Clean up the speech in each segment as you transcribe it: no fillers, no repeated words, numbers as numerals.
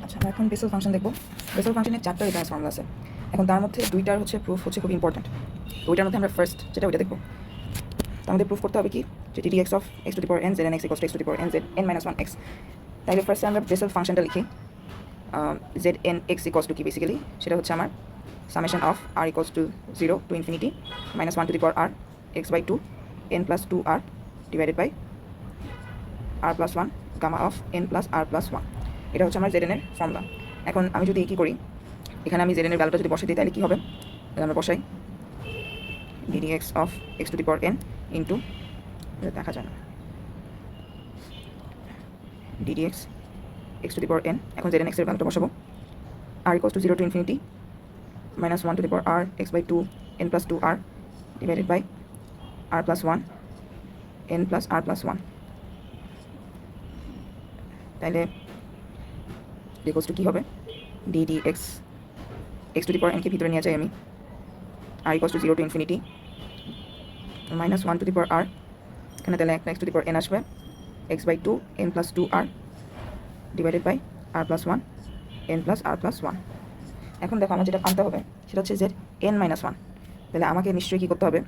আচ্ছা, আমরা এখন বেসেল ফাংশন দেখব। বেসেল ফাংশনের 4টা রিটার্ন্স ফর্মুলা আছে। এখন তার মধ্যে 2টার হচ্ছে প্রুফ হচ্ছে খুব ইম্পর্টেন্ট। তো ওইটার মধ্যে আমরা ফার্স্ট যেটা ওইটা দেখব। তো আমাদের প্রুফ করতে হবে কি যে ddx of x to the power n zn x equals two x to the power n z n minus 1 x। তাইলে ফার্স্টে আমরা বেসেল ফাংশনটা লিখি। zn x ইকুয়ালস টু কি বেসিক্যালি সেটা হচ্ছে আমার summation of r equals to 0 to infinity minus 1 to the power r x by 2 n plus 2r divided by r plus 1 gamma of n plus r plus 1। এটা হচ্ছে আমার zn এর formula. এখন আমি যদি কী করি, এখানে আমি zn এর ভ্যালুটা যদি বসাই দিই তাহলে কী হবে, তাহলে আমরা বসাই ddx of x to the power n into, দেখা যায় না, ddx x to the power n। এখন zn x এর ভ্যালুটা বসাবো, r equals to 0 to infinity minus 1 to the power r x by 2 n plus 2r divided by r plus 1 n plus r plus 1। তাহলে equals to কী হবে, ddx x to the power n কে ভিতরে নিয়ে যাই আমি, r equals to 0 to infinity minus 1 to the power r, এখানে তাহলে একটা x to the power n আসবে, x by 2 n plus 2r divided by r plus 1 n plus r plus 1। এখন দেখো আমার যেটা আনতে হবে সেটা হচ্ছে z n মাইনাস 1। তাহলে আমাকে নিশ্চয়ই কী করতে হবে,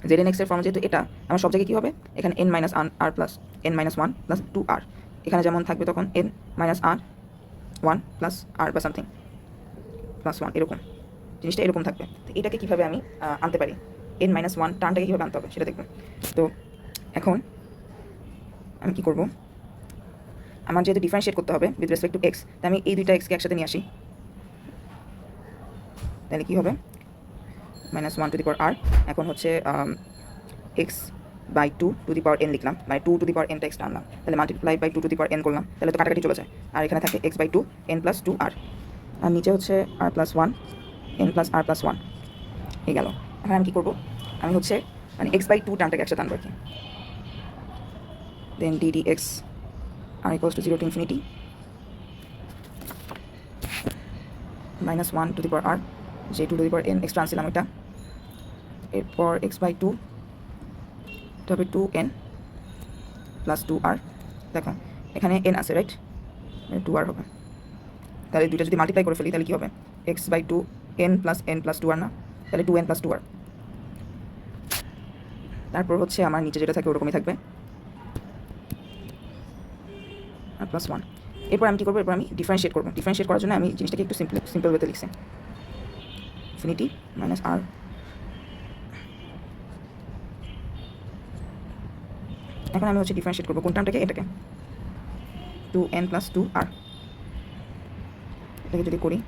zn x এর ফর্ম যেহেতু এটা, আমার সব জায়গায় কী হবে, এখানে n minus r plus n minus 1 plus 2r, এখানে যেমন থাকবে তখন n minus r 1 plus r বা সামথিং প্লাস 1, এরকম জিনিসটা এরকম থাকবে। তো এটাকে কীভাবে আমি আনতে পারি, n মাইনাস 1 টার্মটাকে কীভাবে আনতে হবে সেটা দেখব। তো এখন আমি কী করব, আমার যেহেতু ডিফারেন্সিয়েট করতে হবে উইথ রেসপেক্ট টু এক্স, তাই আমি এই দুইটা এক্সকে একসাথে নিয়ে আসি। তাহলে কী হবে, minus 1 to the power r, এখন হচ্ছে x by 2 to the power n লিখলাম, মানে 2 টু দি পাওয়ার n টা এক্সটা আনলাম, তাহলে multiply by 2 to the power n করলাম, তাহলে তো কাটাকাটি চলে যায়, আর এখানে থাকে x by 2 n plus 2r, আর নিচে হচ্ছে r plus 1 n plus r plus 1 এই গেল। এখন আমি কী করবো, আমি হচ্ছে মানে x বাই 2 টার্মটাকে একসাথে আনবো আর কি। দেন ddx r equals to 0 to infinity minus 1 to the power r, যে 2 to the power n extra আনছিলাম এটা, এরপর x বাই 2 তবে 2n প্লাস 2r। দেখো এখানে n আছে রাইট, 2r হবে, তাহলে দুইটা যদি মাল্টিপ্লাই করে ফেলি তাহলে কী হবে, x by 2 n plus n plus 2r না, তাহলে 2n প্লাস 2r। তারপর হচ্ছে আমার নিচে যেটা থাকে ওরকমই থাকবে আর প্লাস 1। এরপর আমি কী করবো, এরপর আমি ডিফারেন্সিয়েট করবো। ডিফারেন্সিয়েট করার জন্য আমি জিনিসটাকে একটু সিম্পল ওয়েতে লিখছি, ইনফিনিটি মাইনাস r। এখন আমি হচ্ছে ডিফারেন্সিয়েট করবো কোন টার্মটাকে, এটাকে 2n প্লাস 2r, এটাকে যদি করি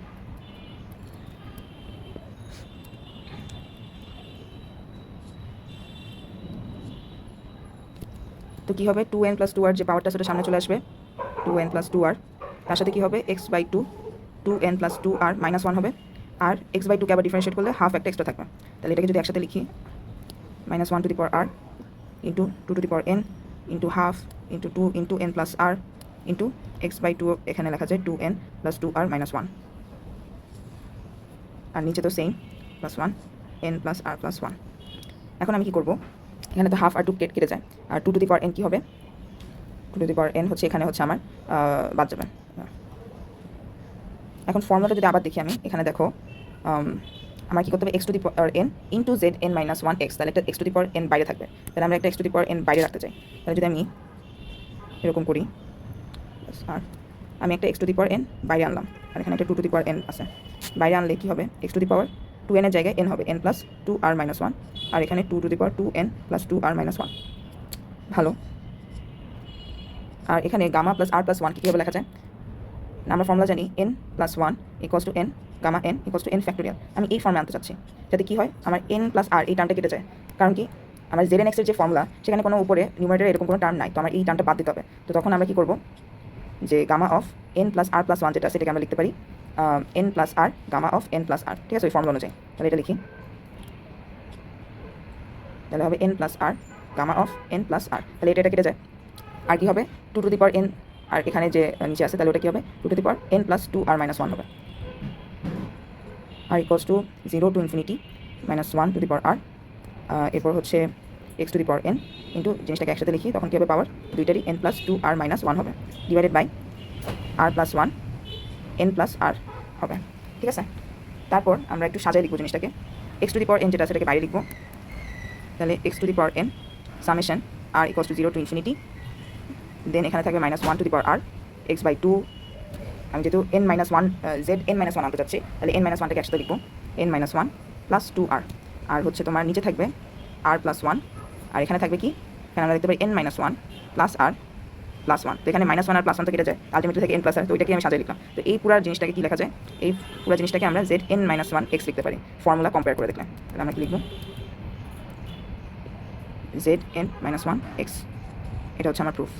তো কী হবে, 2n প্লাস 2r যে পাওয়ারটা সেটা সামনে চলে আসবে, 2n প্লাস 2r, তার সাথে কী হবে x by 2 2n plus 2r minus 1 হবে, আর x বাই 2কে আবার ডিফারেন্সিয়েট করলে হাফ একটা এক্সট্রা থাকবে। তাহলে এটাকে যদি একসাথে লিখি, minus 1 to the power r into 2 to the power n into half into 2 into n plus r into x by 2, এখানে লেখা যায় 2n প্লাস 2r মাইনাস 1, আর নিচে তো same plus 1 n plus r plus 1। এখন আমি কী করবো, এখানে তো হাফ আর 2 কেটে যায়, আর 2 টু দি পাওয়ার n কী হবে, 2 টু দি পাওয়ার n হচ্ছে এখানে হচ্ছে আমার বাদ যাবে। এখন ফর্মুলাটা যদি আবার দেখি আমি, এখানে দেখো আমার কী করতে হবে, x to the power n into Z n minus 1 x, তাহলে একটা x to the power n বাইরে থাকবে, তাহলে আমরা একটা x to the power n বাইরে রাখতে চাই। তাহলে যদি আমি এরকম করি, আর আমি একটা x to the power n বাইরে আনলাম, আর এখানে একটা 2 টু দি পাওয়ার n আছে, বাইরে আনলে কী হবে, x to the power 2n এর জায়গায় n হবে n প্লাস 2r মাইনাস 1, আর এখানে 2 to the power 2n plus 2r minus 1। ভালো, আর এখানে গামা প্লাস r প্লাস 1 কীভাবে লেখা যায়, আমরা ফর্মুলা জানি n plus 1 equals to n gamma n equals to n factorial. আমি এই ফর্মে আনতে চাচ্ছি যাতে কী হয়, আমার n প্লাস r এই টার্মটা কেটে যায়, কারণ কি আমার zn x এর যে ফর্মুলা সেখানে কোনো উপরে নিউমারেটরে এরকম কোনো টার্ম নাই, তো আমার এই টার্মটা বাদ দিতে হবে। তো তখন আমরা কী করবো, যে gamma of n plus r plus 1 যেটা সেটাকে আমরা লিখতে পারি n plus r gamma of n plus r, ঠিক আছে, ওই ফর্মুলা অনুযায়ী। তাহলে এটা লিখি, তাহলে হবে n plus r gamma of n plus r, তাহলে এটা কেটে যায়, আর কী হবে 2 টু দি পাওয়ার n, আর এখানে যে নিচে আছে তাহলে ওটা কী হবে 2 to the power n plus 2r minus 1 হবে, আর equals to 0 to infinity minus 1 to the power r, এরপর হচ্ছে x to the power n into জিনিসটাকে একসাথে লিখি, তখন কী হবে পাওয়ার দুইটারই n প্লাস 2r মাইনাস 1 হবে, divided by r plus 1 n plus r হবে, ঠিক আছে। তারপর আমরা একটু সাজাই লিখবো জিনিসটাকে, x to the power n যেটা সেটাকে বাইরে লিখবো, তাহলে এক্স টু দি পাওয়ার এন summation r equals to 0 to infinity, then এখানে থাকবে -1 to the power r x by 2, আমি যেহেতু n-1 zn-1 আনতে চাচ্ছি তাহলে n-1টাকে একসাথে লিখবো, n-1 প্লাস 2r, আর হচ্ছে তোমার নিচে থাকবে r প্লাস 1, আর এখানে থাকবে কি, এখানে আমরা দেখতে পাই n-1 প্লাস r প্লাস 1, তো এখানে -1 আর +1 তো কেটে যায়, আলটিমেটলি থাকে n প্লাস r, তো ওইটাকে আমি সাজিয়ে লিখলাম। তো এই পুরো জিনিসটাকে কি লেখা যায়, এই পুরো জিনিসটাকে আমরা zn-1 x লিখতে পারি, ফর্মুলা কম্পেয়ার করে দেখলাম। তাহলে আমরা কি লিখবো, zn-1 x, এটা হচ্ছে আমার প্রুফ।